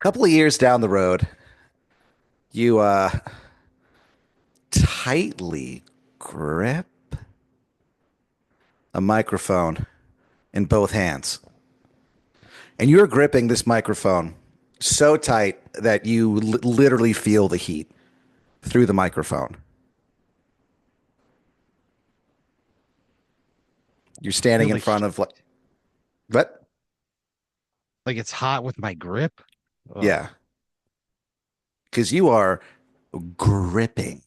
Couple of years down the road, you tightly grip a microphone in both hands. And you're gripping this microphone so tight that you literally feel the heat through the microphone. You're standing Feel in the front of heat. what? Like it's hot with my grip. Yeah, Oh, because you are gripping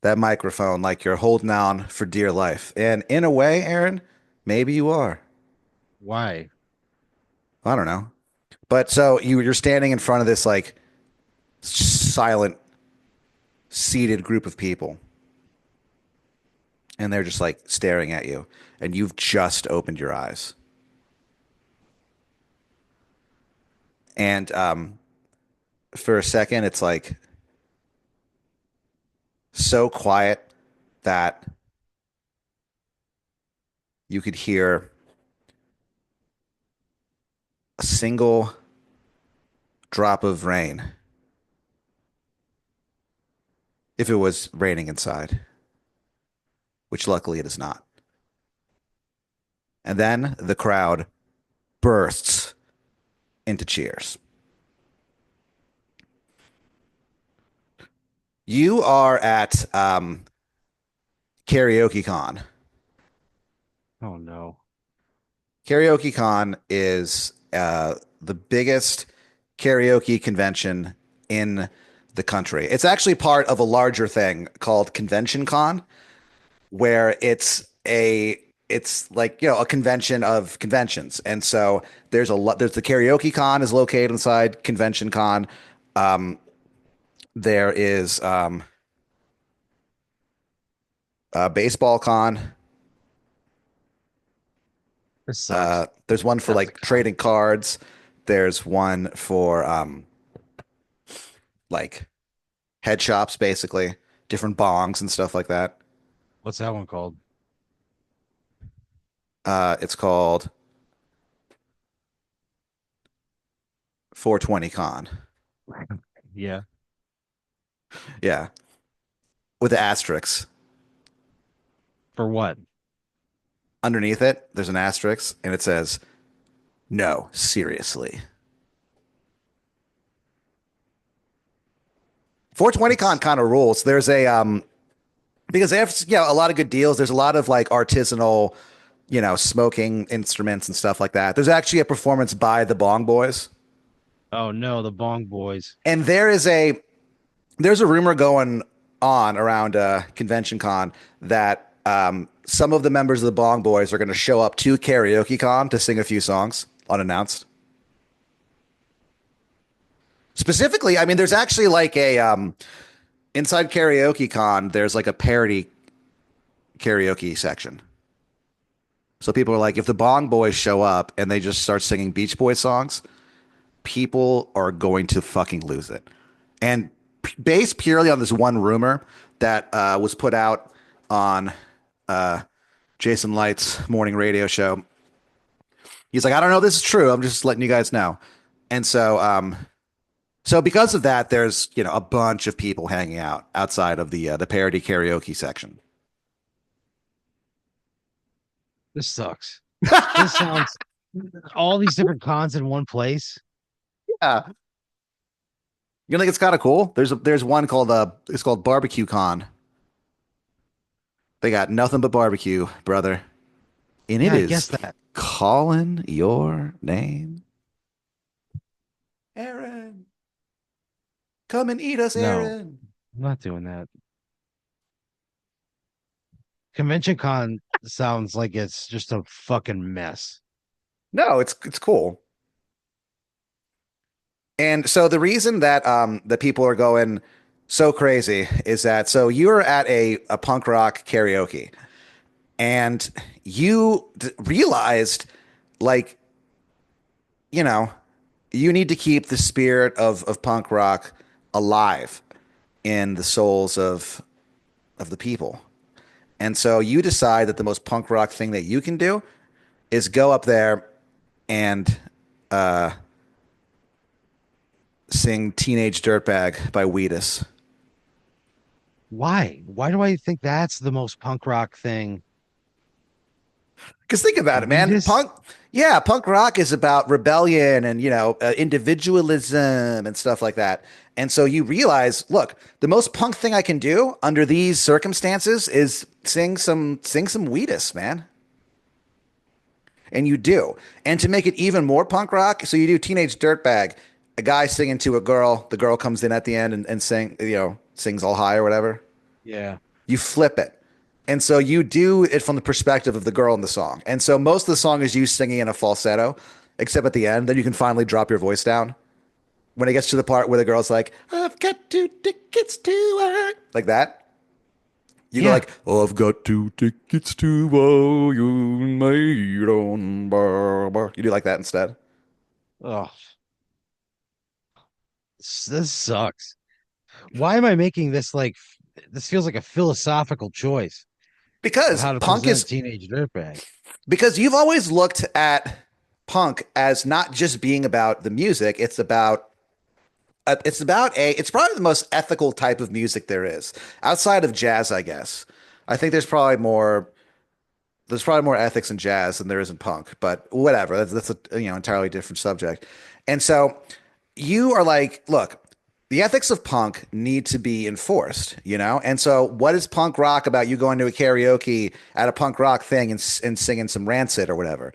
that microphone like you're holding on for dear life. And in a way, Aaron, maybe you are. why? I don't know. But so you're standing in front of this like silent seated group of people, and they're just like staring at you, and you've just opened your eyes. And for a second, it's like so quiet that you could hear a single drop of rain if it was raining inside, which luckily it is not. And then the crowd bursts into cheers. You are at Karaoke Con. Oh no. Karaoke Con is the biggest karaoke convention in the country. It's actually part of a larger thing called Convention Con, where it's like a convention of conventions, and so there's a lot. There's the Karaoke Con is located inside Convention Con. There is Baseball Con. This sucks. There's one for That's a like con. trading cards. There's one for like head shops, basically, different bongs and stuff like that. What's that one called? It's called 420 Con. Yeah. Yeah, with the asterisks For what? underneath it. There's an asterisk, and it says, "No, seriously." 420 Con That's kind of rules. There's a because they have a lot of good deals. There's a lot of like artisanal, smoking instruments and stuff like that. There's actually a performance by the Bong Boys, oh no, the Bong Boys. and there's a rumor going on around Convention Con that some of the members of the Bong Boys are going to show up to Karaoke Con to sing a few songs unannounced. Specifically, I mean, there's actually like a inside Karaoke Con. There's like a parody karaoke section. So people are like, if the Bong Boys show up and they just start singing Beach Boys songs, people are going to fucking lose it. And based purely on this one rumor that was put out on uh, Jason Light's morning radio show. He's like, I don't know if this is true. I'm just letting you guys know. And so because of that, there's a bunch of people hanging out outside of the parody karaoke section. This sucks. This sounds all these different cons in one place. Yeah, you think it's kind of cool? There's one called it's called Barbecue Con. They got nothing but barbecue, brother, and it Yeah, I guess is that. calling your name, Aaron. Come and eat us, No, Aaron. I'm not doing that. Convention Con sounds like it's just a fucking mess. No, it's cool. And so the reason that the people are going so crazy is that so you're at a punk rock karaoke and you realized like you know you need to keep the spirit of punk rock alive in the souls of the people. And so you decide that the most punk rock thing that you can do is go up there and sing Teenage Dirtbag by Wheatus. Why? Why do I think that's the most punk rock thing? Because think about it, man. Weedus? Punk rock is about rebellion and, individualism and stuff like that. And so you realize, look, the most punk thing I can do under these circumstances is sing some Wheatus, man. And you do. And to make it even more punk rock, so you do Teenage Dirtbag, a guy singing to a girl, the girl comes in at the end and sings all high or whatever. Yeah. You flip it. And so you do it from the perspective of the girl in the song. And so most of the song is you singing in a falsetto, except at the end, then you can finally drop your voice down. When it gets to the part where the girl's like, I've got 2 tickets to work, like that, you go Yeah. like, oh, I've got 2 tickets to you made on bar, bar. You do like that instead. Oh, this sucks. Why am I making this like this feels like a philosophical choice of Because how to punk present is teenage dirtbag? because you've always looked at punk as not just being about the music, it's probably the most ethical type of music there is outside of jazz, I guess. I think there's probably more ethics in jazz than there is in punk, but whatever. That's a entirely different subject. And so you are like, look, the ethics of punk need to be enforced, you know? And so what is punk rock about you going to a karaoke at a punk rock thing and singing some Rancid or whatever?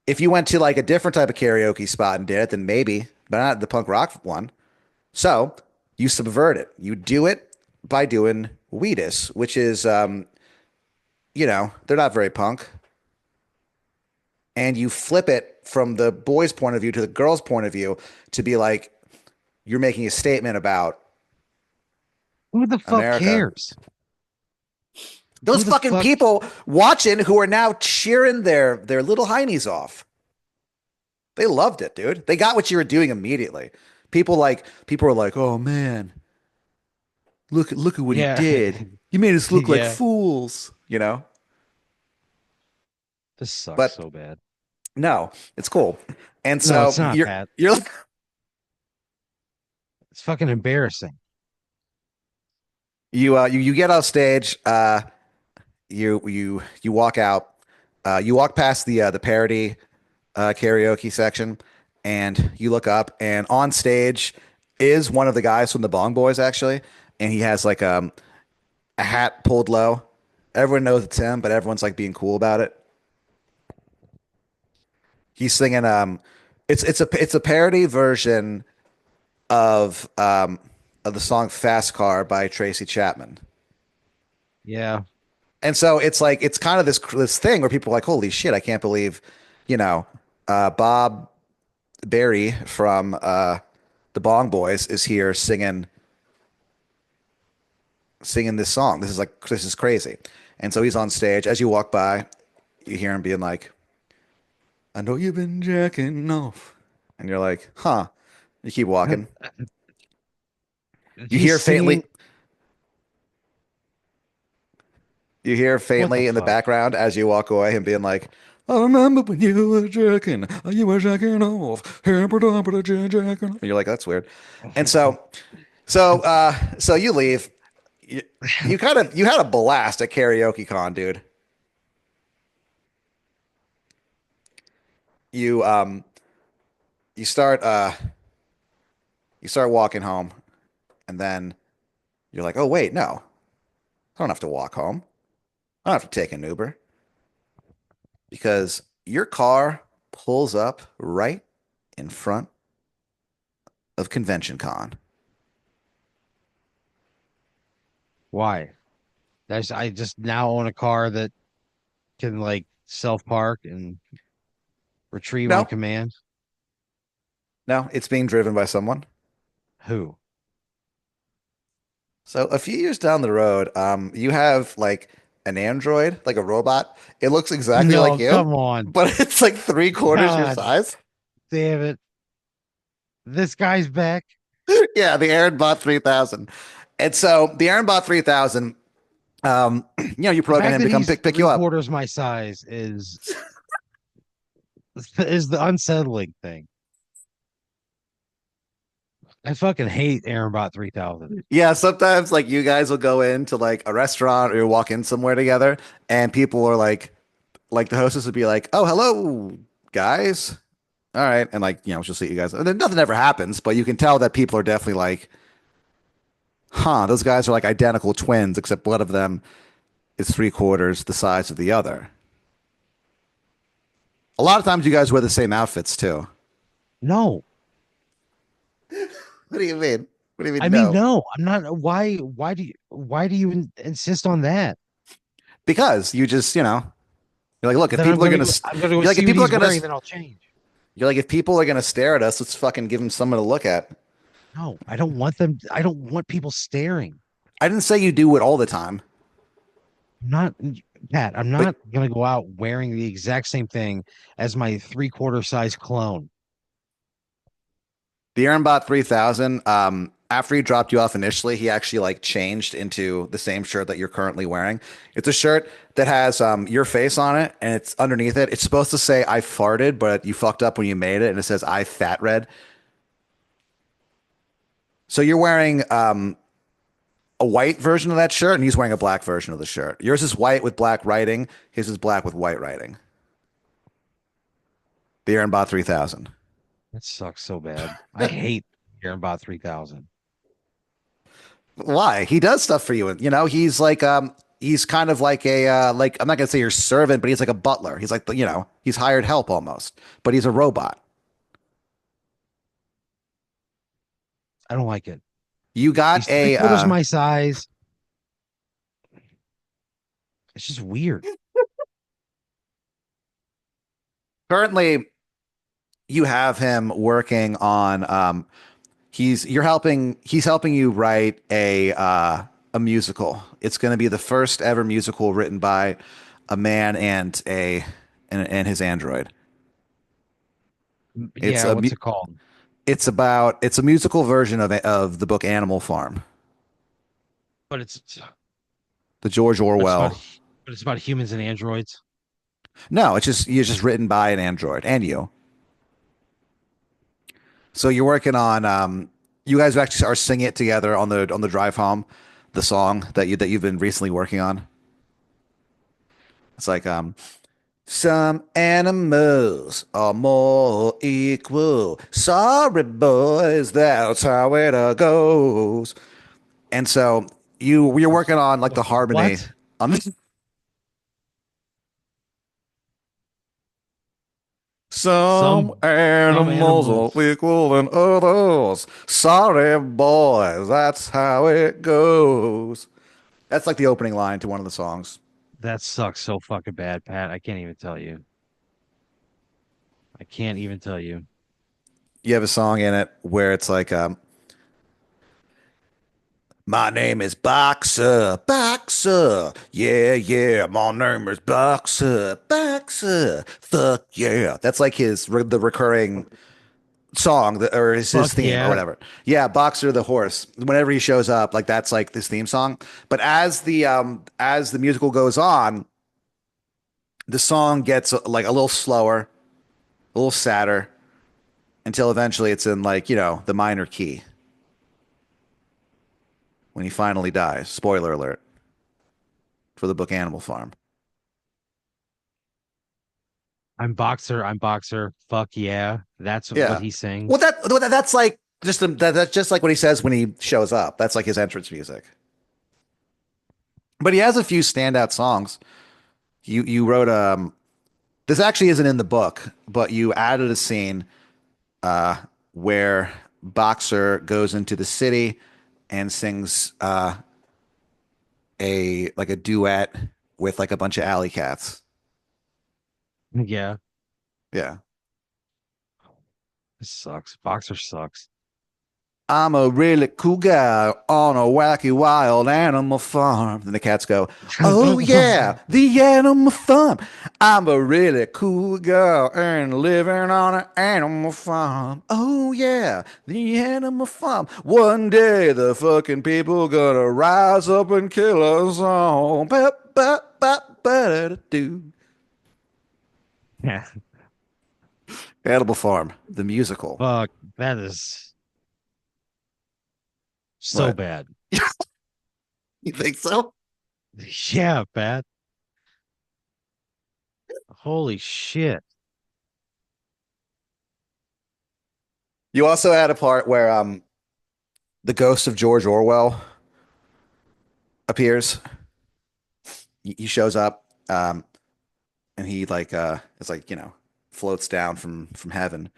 If you went to like a different type of karaoke spot and did it, then maybe, but not the punk rock one. So you subvert it. You do it by doing Wheatus, which is, they're not very punk. And you flip it from the boy's point of view to the girl's point of view to be like, you're making a statement about Who the fuck America. cares? Those Who the fucking fuck? people watching who are now cheering their little heinies off. They loved it, dude. They got what you were doing immediately. People were like, "Oh man, look at what he Yeah. did. He made us look like Yeah. fools," you know? This sucks But so bad. no, it's cool. And No, so it's not, you're Pat. you're It's fucking embarrassing. you get off stage, you walk out, you walk past the parody karaoke section, and you look up, and on stage is one of the guys from the Bong Boys actually, and he has like a hat pulled low. Everyone knows it's him, but everyone's like being cool about it. He's singing it's a parody version of the song Fast Car by Tracy Chapman. Yeah. And so it's like it's kind of this thing where people are like, holy shit, I can't believe, you know, Bob Barry from the Bong Boys is here singing this song. This is crazy. And so he's on stage. As you walk by, you hear him being like, I know you've been jacking off. And you're like, huh. You keep walking. You He's hear faintly singing. you hear What the faintly in the fuck? background as you walk away him being like, I remember when you were jacking off. And you're like, that's weird. And so you leave. You had a blast at karaoke con, dude. You um you start walking home, and then you're like, oh wait, no, I don't have to walk home. I don't have to take an Uber because your car pulls up right in front of Convention Con. Why? I just now own a car that can like self park and retrieve on No, command. no, it's being driven by someone. Who? So a few years down the road, you have like an android, like a robot. It looks exactly like No, you, come on. but it's like 3/4 your God size. damn it. This guy's back. Yeah, the Aaron Bot 3000. And so the Aaron Bot 3000, you The program fact him that to come he's pick you three up. quarters my size is the unsettling thing. I fucking hate Aaron Bot 3000. Yeah, sometimes like you guys will go into like a restaurant or you walk in somewhere together and people are like the hostess would be like, "Oh, hello, guys." All right. And like, she'll see you guys. And then nothing ever happens, but you can tell that people are definitely like, huh, those guys are like identical twins, except one of them is three-quarters the size of the other. A lot of times you guys wear the same outfits too. No, What do you mean? What do you I mean mean no? no. I'm not. Why do you insist on that? Because you just, you're like, look, if Then people are gonna, I'm gonna go you're like, if see what people are he's gonna, wearing. Then I'll change. you're like, if people are gonna stare at us, let's fucking give them something to look at. No, I don't want them. I don't want people staring. I didn't say you do it all the time, I'm not, Pat. I'm but not gonna go out wearing the exact same thing as my three-quarter size clone. the Aaronbot 3000, after he dropped you off initially, he actually like changed into the same shirt that you're currently wearing. It's a shirt that has your face on it, and it's underneath it. It's supposed to say "I farted," but you fucked up when you made it, and it says "I fat red." So you're wearing a white version of that shirt, and he's wearing a black version of the shirt. Yours is white with black writing. His is black with white writing. The Aaronbot 3000. That sucks so bad. I hate Aaron Bot 3000. Why? He does stuff for you. And he's like he's kind of like a like I'm not gonna say your servant, but he's like a butler. He's like he's hired help almost, but he's a robot. I don't like it. You got He's three a quarters my size. It's just weird. currently you have him working on he's helping you write a musical. It's going to be the first ever musical written by a man and his android. It's Yeah, a what's it called? it's a musical version of the book Animal Farm, But it's the George but it's about Orwell. but it's about humans and androids. No, it's just written by an android and you. So you're working on you guys actually are singing it together on the drive home, the song that you've been recently working on. It's like some animals are more equal. Sorry, boys, that's how it goes. And so you're working on like the harmony What? on this. Some Some animals are animals. equal than others. Sorry, boys, that's how it goes. That's like the opening line to one of the songs. That sucks so fucking bad, Pat. I can't even tell you. I can't even tell you. You have a song in it where it's like, my name is Boxer, Boxer. Yeah, yeah, my name is Boxer, Boxer. Fuck yeah. That's like the recurring song or his Fuck theme or yeah. whatever. Yeah, Boxer the horse. Whenever he shows up, like that's like this theme song. But as the musical goes on, the song gets like a little slower, a little sadder until eventually it's in like, the minor key when he finally dies. Spoiler alert for the book Animal Farm. I'm boxer. I'm boxer. Fuck yeah. That's what Yeah. he Well, sings. that's like that's just like what he says when he shows up. That's like his entrance music. But he has a few standout songs. You wrote this actually isn't in the book, but you added a scene where Boxer goes into the city and sings a duet with like a bunch of alley cats. Yeah. Yeah. This sucks. Boxer sucks. I'm a really cool guy on a wacky wild animal farm. Then the cats go, "Oh yeah, the animal farm. I'm a really cool girl and living on an animal farm. Oh yeah, the animal farm. One day the fucking people gonna rise up and kill us all. Ba, ba, ba, ba, da, do. Yeah. Animal Farm, the musical. Fuck. That is. So What? bad. You think so? Yeah, bad. Holy shit. You also had a part where the ghost of George Orwell appears. He shows up, and he like it's like, floats down from heaven,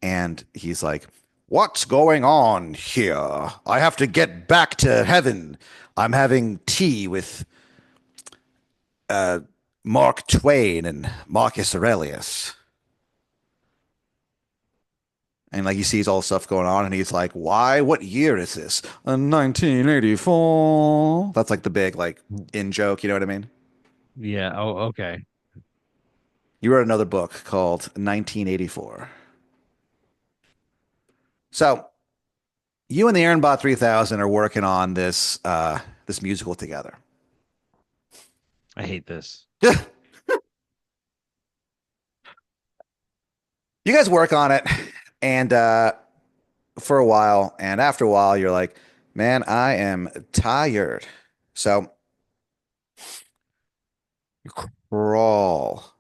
and he's like, "What's going on here? I have to get back to heaven. I'm having tea with Mark Twain and Marcus Aurelius." And like he sees all the stuff going on, and he's like, "Why? What year is this? 1984." That's like the big like in joke. You know what I mean? Yeah. Oh, okay. You wrote another book called 1984. So you and the Aaronbot 3000 are working on this musical together. I hate this. You guys work on it, and for a while, and after a while, you're like, "Man, I am tired." So you crawl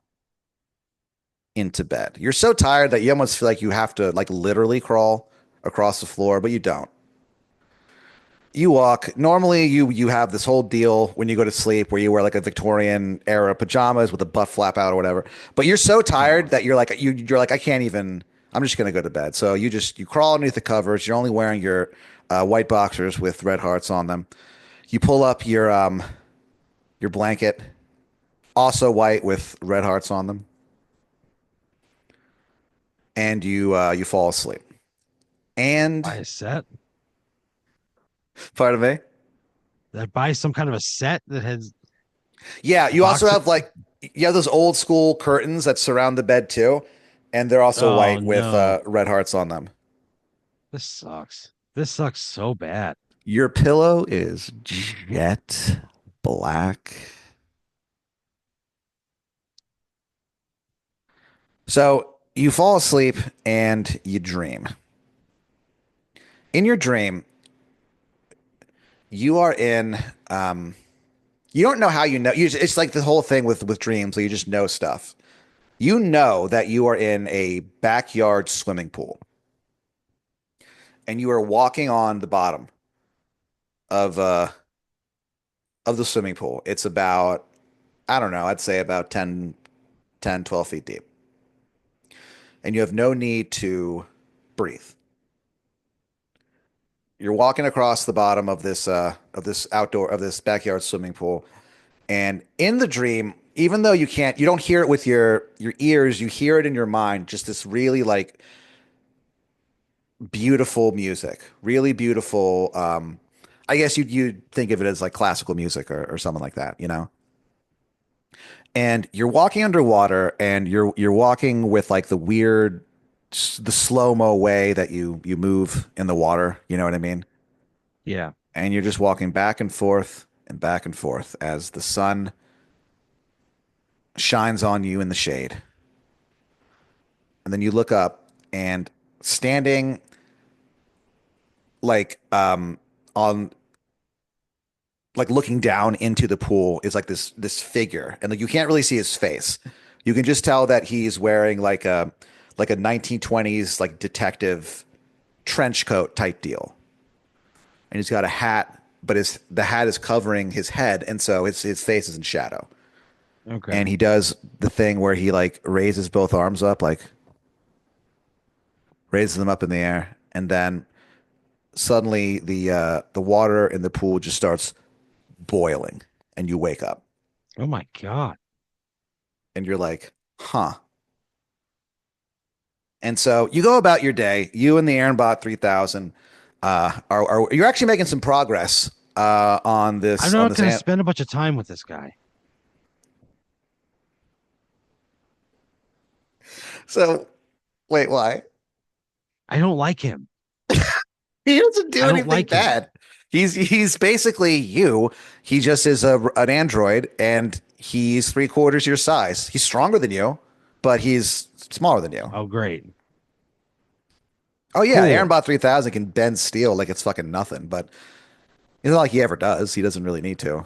into bed. You're so tired that you almost feel like you have to like literally crawl across the floor, but you don't. You walk. Normally, you have this whole deal when you go to sleep where you wear like a Victorian era pajamas with a butt flap out or whatever. But you're so tired Oh, that you're like, I can't even. I'm just gonna go to bed. So you crawl underneath the covers. You're only wearing your white boxers with red hearts on them. You pull up your blanket, also white with red hearts on them, and you fall asleep. And buy a set. pardon me. That buy some kind of a set that has Yeah, you also box. have like you have those old school curtains that surround the bed too, and they're also Oh white with no. red hearts on them. This sucks. This sucks so bad. Your pillow is jet black. So you fall asleep and you dream. In your dream, you are in. You don't know how you know. It's like the whole thing with dreams. So you just know stuff. You know that you are in a backyard swimming pool, and you are walking on the bottom of the swimming pool. It's about, I don't know, I'd say about 12 feet deep. And you have no need to breathe. You're walking across the bottom of this backyard swimming pool. And in the dream, even though you don't hear it with your ears, you hear it in your mind, just this really like beautiful music, really beautiful. I guess you'd think of it as like classical music or something like that, you know? And you're walking underwater and you're walking with like the slow-mo way that you move in the water, you know what I mean? Yeah. And you're just walking back and forth as the sun shines on you in the shade. And then you look up, and standing like on like looking down into the pool is like this figure, and like you can't really see his face. You can just tell that he's wearing like a 1920s like detective trench coat type deal, and he's got a hat, but the hat is covering his head, and so his face is in shadow. Okay. And he does the thing where he like raises both arms up, like raises them up in the air, and then suddenly the water in the pool just starts boiling, and you wake up, Oh my God. and you're like, huh. And so you go about your day. You and the Aaronbot 3000 are you're actually making some progress on I'm this on not this gonna ant. spend a bunch of time with this guy. So wait, why? I don't like him. He doesn't I do don't anything like him. bad. He's basically you. He just is an android, and he's three-quarters your size. He's stronger than you, but he's smaller than you. Oh, great. Oh yeah, Aaron Cool. Bot 3000 can bend steel like it's fucking nothing, but it's not like he ever does. He doesn't really need to.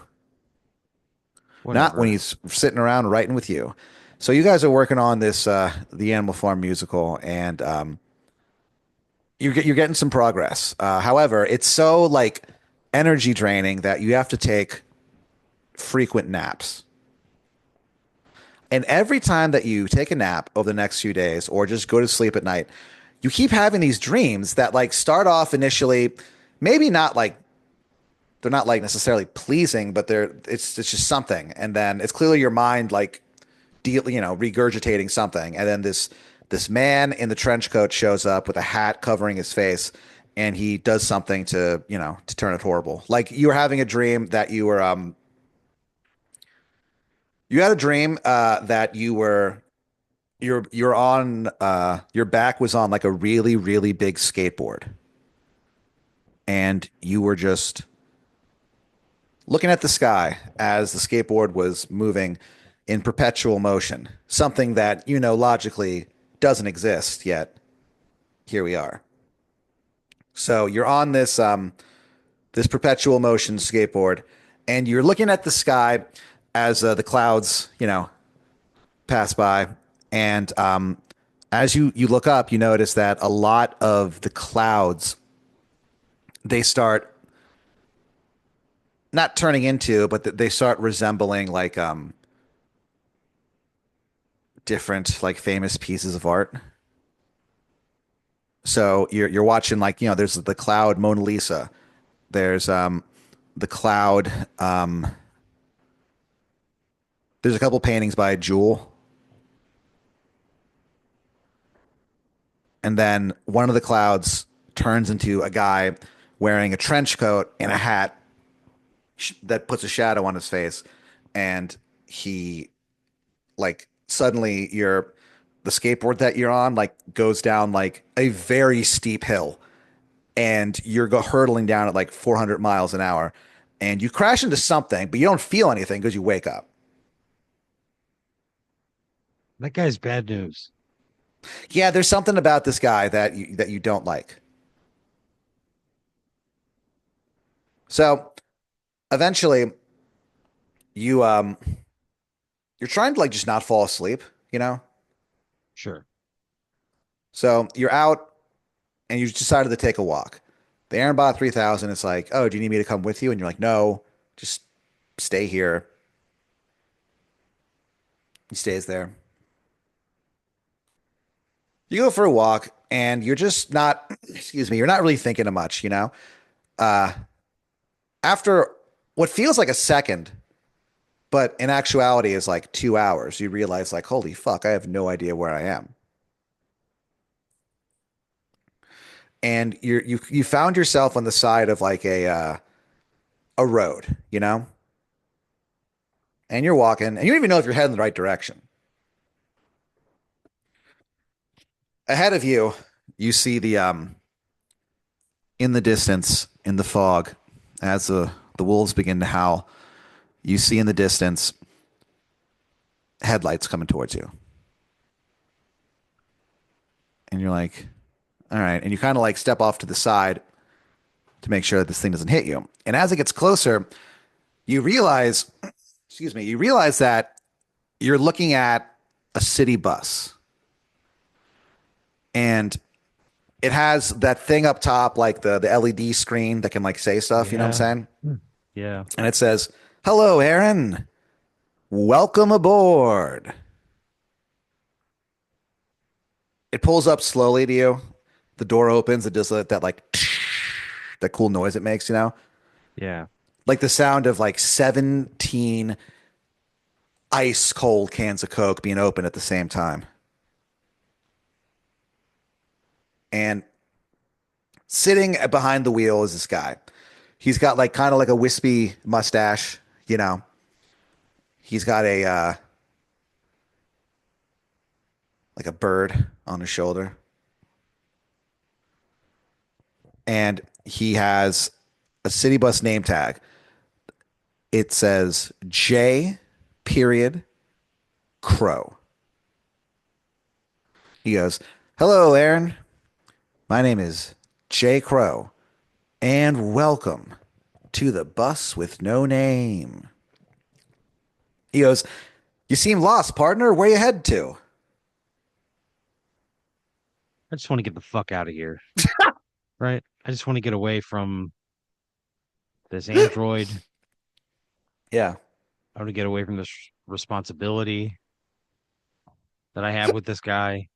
Not when Whatever. he's sitting around writing with you. So you guys are working on this the Animal Farm musical, and you're getting some progress. However, it's so like energy draining that you have to take frequent naps. And every time that you take a nap over the next few days or just go to sleep at night, you keep having these dreams that like start off initially, maybe not like they're not like necessarily pleasing, but it's just something. And then it's clearly your mind like regurgitating something. And then this man in the trench coat shows up with a hat covering his face and he does something to turn it horrible. Like you were having a dream that you had a dream that you're on your back was on like a really really big skateboard and you were just looking at the sky as the skateboard was moving in perpetual motion, something that logically doesn't exist yet. Here we are. So you're on this perpetual motion skateboard and you're looking at the sky as the clouds pass by. And as you look up, you notice that a lot of the clouds they start not turning into, but they start resembling like different like famous pieces of art. So you're watching like there's the cloud Mona Lisa. There's the cloud. There's a couple paintings by Jewel, and then one of the clouds turns into a guy wearing a trench coat and a hat that puts a shadow on his face, and he like suddenly the skateboard that you're on like goes down like a very steep hill and you're hurtling down at like 400 miles an hour and you crash into something but you don't feel anything because you wake up. That guy's bad news. Yeah, there's something about this guy that you don't like. So eventually you you're trying to like just not fall asleep. Sure. So you're out and you decided to take a walk. The Aaron Bot 3000 is like, oh, do you need me to come with you? And you're like, no, just stay here. He stays there. You go for a walk and you're just not, excuse me, you're not really thinking of much. Uh, After what feels like a second, but in actuality is like 2 hours, you realize like, holy fuck, I have no idea where I am. And you found yourself on the side of like a road, and you're walking and you don't even know if you're heading the right direction. Ahead of you, you see the in the distance, in the fog, as the wolves begin to howl, you see in the distance headlights coming towards you. And you're like, all right. And you kind of like step off to the side to make sure that this thing doesn't hit you. And as it gets closer, you realize, excuse me, you realize that you're looking at a city bus. And it has that thing up top, like the LED screen that can like say stuff, you know what Yeah. I'm saying? Yeah. And it says, hello, Aaron. Welcome aboard. It pulls up slowly to you. The door opens. It does that like that cool noise it makes. Yeah. Like the sound of like 17 ice cold cans of Coke being opened at the same time. And sitting behind the wheel is this guy. He's got like kind of like a wispy mustache. He's got a like a bird on his shoulder. And he has a city bus name tag. It says J period Crow. He goes, hello, Aaron. My name is Jay Crow, and welcome to the bus with no name. He goes, "You seem lost, partner. Where you head to?" I just want to get the fuck out of here, right? I just want to get away from this android. Yeah. I want to get away from this responsibility that I have with this guy.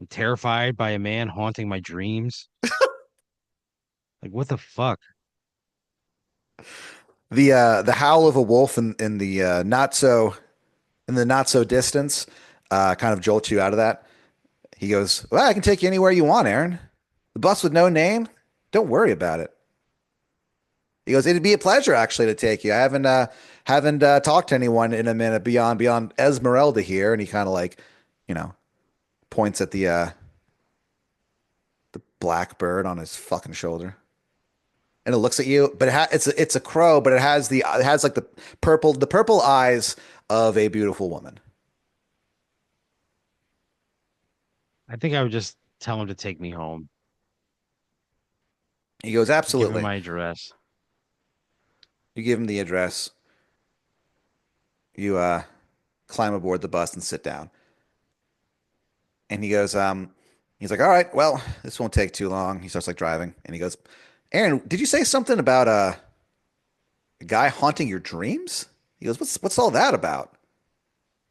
I'm terrified by a man haunting my dreams. Like, what the fuck? The howl of a wolf in the not so distance kind of jolts you out of that. He goes, "Well, I can take you anywhere you want, Aaron. The bus with no name. Don't worry about it." He goes, "It'd be a pleasure actually to take you. I haven't talked to anyone in a minute beyond Esmeralda here." And he kind of like, you know, points at the black bird on his fucking shoulder. And it looks at you, but it's a crow, but it has like the purple eyes of a beautiful woman. I think I would just tell him to take me home. He goes, Give him "Absolutely." my address. You give him the address. You climb aboard the bus and sit down. And he goes, he's like, "All right, well, this won't take too long." He starts like driving, and he goes, "Aaron, did you say something about a guy haunting your dreams?" He goes, "What's all that about?"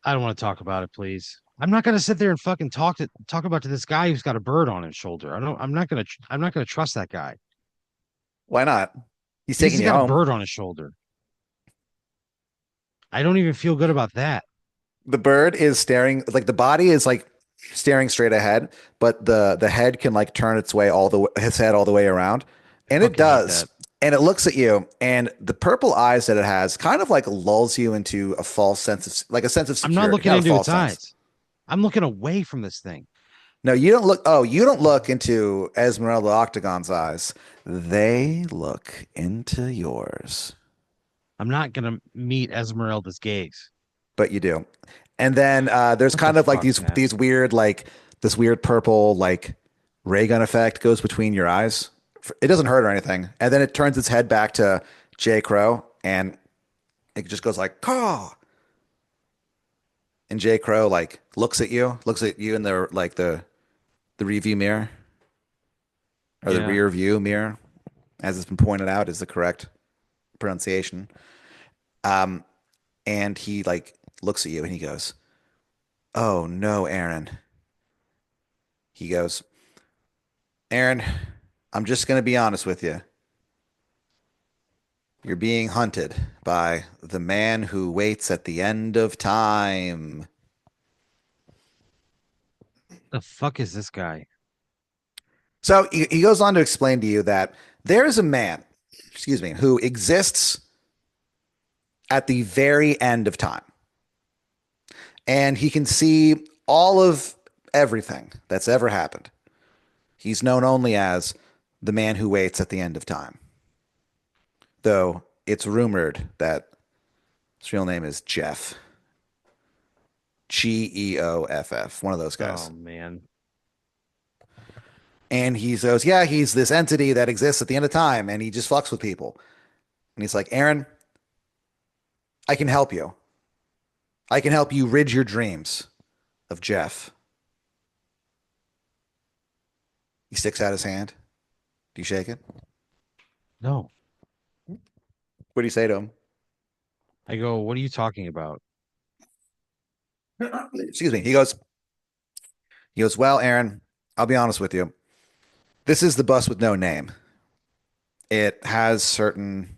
I don't want to talk about it, please. I'm not gonna sit there and fucking talk about to this guy who's got a bird on his shoulder. I'm not gonna trust that guy Why not? He's because taking he's you got a home. bird on his shoulder. I don't even feel good about that. The bird is staring, like the body is like staring straight ahead, but the head can like turn its way his head all the way around, I and it fucking hate does. that. And it looks at you, and the purple eyes that it has kind of like lulls you into a false sense of like a sense of I'm not security, looking not a into false its sense. eyes. I'm looking away from this thing. No, you don't look. Oh, you don't look into Esmeralda Octagon's eyes. They look into yours, I'm not gonna meet Esmeralda's gaze. but you do. And then there's What the kind of like fuck, man? these weird like this weird purple like ray gun effect goes between your eyes. It doesn't hurt or anything. And then it turns its head back to Jay Crow, and it just goes like caw. And Jay Crow like looks at you in the review mirror or the Yeah, rear view mirror, as it's been pointed out, is the correct pronunciation. Um, and he like looks at you and he goes, "Oh no, Aaron." He goes, "Aaron, I'm just gonna be honest with you. You're being hunted by the man who waits at the end of time." the fuck is this guy? So he goes on to explain to you that there is a man, excuse me, who exists at the very end of time, and he can see all of everything that's ever happened. He's known only as the man who waits at the end of time, though it's rumored that his real name is Jeff. Geoff, one of those Oh guys. man, And he goes, "Yeah, he's this entity that exists at the end of time, and he just fucks with people." And he's like, "Aaron, I can help you. I can help you rid your dreams of Jeff." He sticks out his hand. Do you shake it? no. What do you say to him? I go, what are you talking about? Excuse me. He goes, "Well, Aaron, I'll be honest with you. This is the bus with no name. It has certain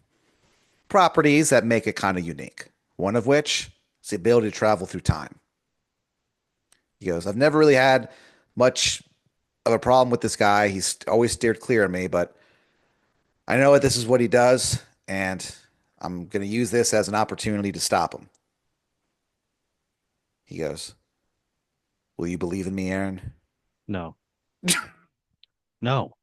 properties that make it kind of unique. One of which is the ability to travel through time." He goes, "I've never really had much of a problem with this guy. He's always steered clear of me, but I know that this is what he does, and I'm going to use this as an opportunity to stop him." He goes, "Will you believe in me, Aaron?" No, no.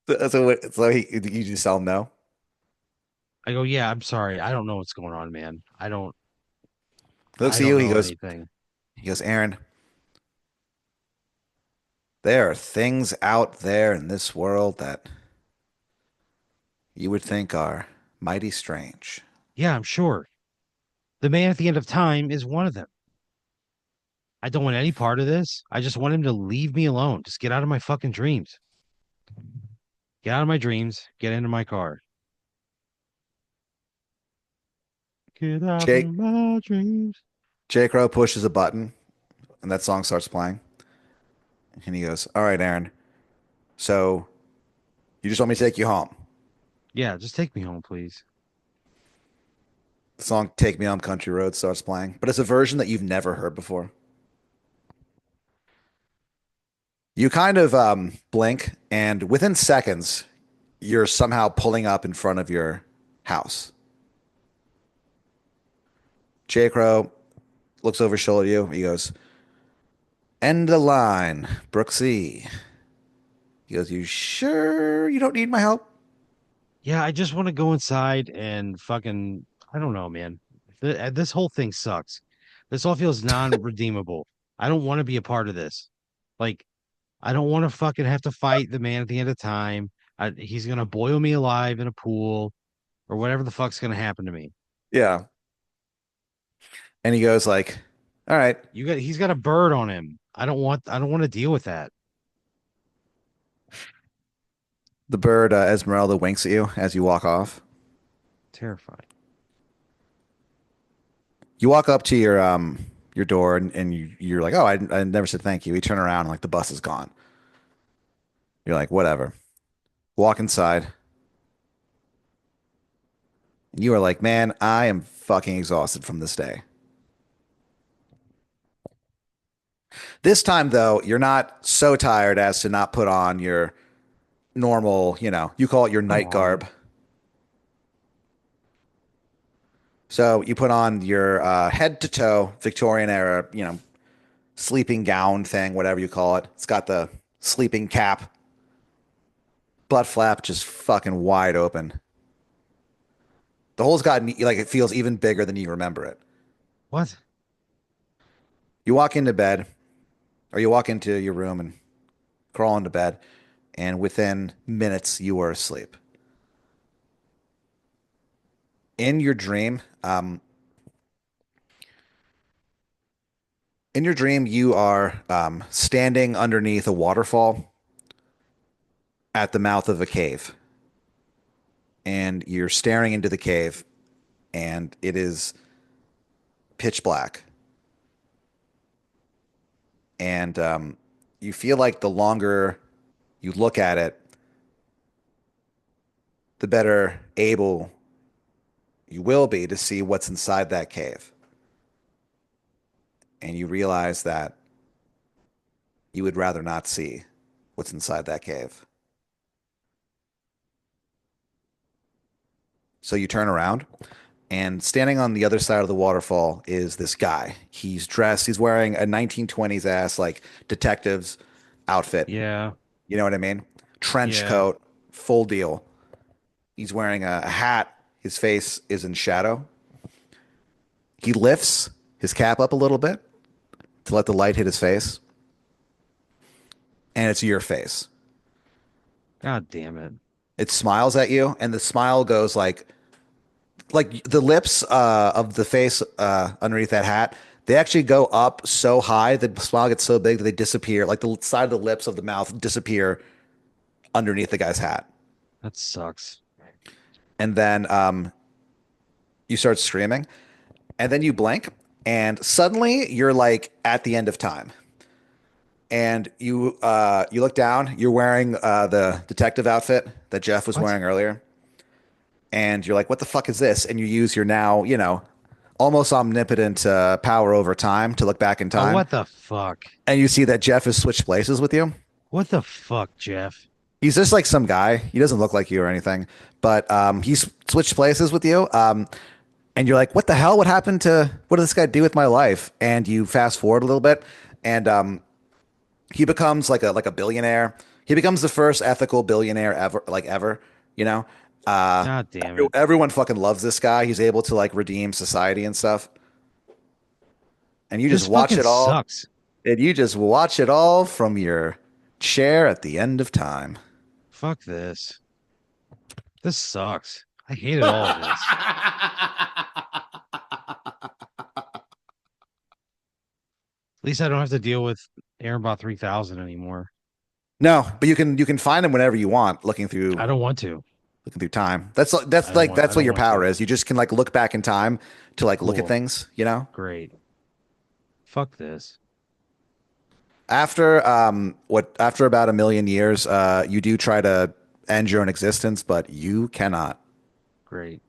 So you just tell him no. I go, yeah, I'm sorry. I don't know what's going on, man. He looks I at don't you. He know goes, anything. He goes, Aaron, there are things out there in this world that you would think are mighty strange. Yeah, I'm sure. The man at the end of time is one of them. I don't want any part of this. I just want him to leave me alone. Just get out of my fucking dreams. Get out of my dreams. Get into my car. Get out of Jake my dreams. Jake Crow pushes a button and that song starts playing. And he goes, all right, Aaron. So you just want me to take you home. Yeah, just take me home, please. The song Take Me Home Country Road starts playing, but it's a version that you've never heard before. You kind of blink, and within seconds, you're somehow pulling up in front of your house. J. Crow looks over his shoulder at you. He goes, end the line, Brooksy. He goes, you sure you don't need my help? Yeah, I just want to go inside and fucking, I don't know, man. This whole thing sucks. This all feels non-redeemable. I don't want to be a part of this. Like, I don't want to fucking have to fight the man at the end of time. He's gonna boil me alive in a pool or whatever the fuck's gonna happen to me. Yeah. And he goes like, all right. He's got a bird on him. I don't want to deal with that. The bird Esmeralda winks at you as you walk off. Terrifying. You walk up to your door and you're like, oh, I never said thank you. You turn around and like the bus is gone. You're like, whatever. Walk inside. And you are like, man, I am fucking exhausted from this day. This time though, you're not so tired as to not put on your normal, you call it your Come night on. garb. So you put on your head to toe Victorian era, sleeping gown thing, whatever you call it. It's got the sleeping cap, butt flap just fucking wide open. The hole's gotten like it feels even bigger than you remember it. What? You walk into bed, or you walk into your room and crawl into bed, and within minutes you are asleep. In your dream, you are standing underneath a waterfall at the mouth of a cave, and you're staring into the cave, and it is pitch black. And you feel like the longer you look at it, the better able you will be to see what's inside that cave. And you realize that you would rather not see what's inside that cave. So you turn around, and standing on the other side of the waterfall is this guy. He's wearing a 1920s ass, like detective's outfit. Yeah. You know what I mean? Trench Yeah. coat, full deal. He's wearing a hat. His face is in shadow. He lifts his cap up a little bit to let the light hit his face, and it's your face. God damn it. It smiles at you, and the smile goes like the lips of the face underneath that hat. They actually go up so high, the smile gets so big that they disappear. Like the side of the lips of the mouth disappear underneath the guy's hat, That sucks. and then you start screaming, and then you blink, and suddenly you're like at the end of time. And you look down. You're wearing the detective outfit that Jeff was What? wearing earlier, and you're like, "What the fuck is this?" And you use your now, almost omnipotent power over time to look back in Oh, time, what the fuck? and you see that Jeff has switched places with you. What the fuck, Jeff? He's just like some guy. He doesn't look like you or anything, but he's switched places with you. And you're like, "What the hell? What did this guy do with my life?" And you fast forward a little bit, and he becomes like a billionaire. He becomes the first ethical billionaire ever. You know, God damn it. everyone fucking loves this guy. He's able to like redeem society and stuff. and you just This watch fucking it all, sucks. and you just watch it all from your chair at the end of time. Fuck this. This sucks. I hated all of this. At least I don't have to deal with Airbot 3000 anymore. No, but you can find them whenever you want, I don't want to. looking through time. That's I what don't your want power to. is. You just can like look back in time to like look at Cool. things, you know? Great. Fuck this. After about a million years, you do try to end your own existence, but you cannot. Great.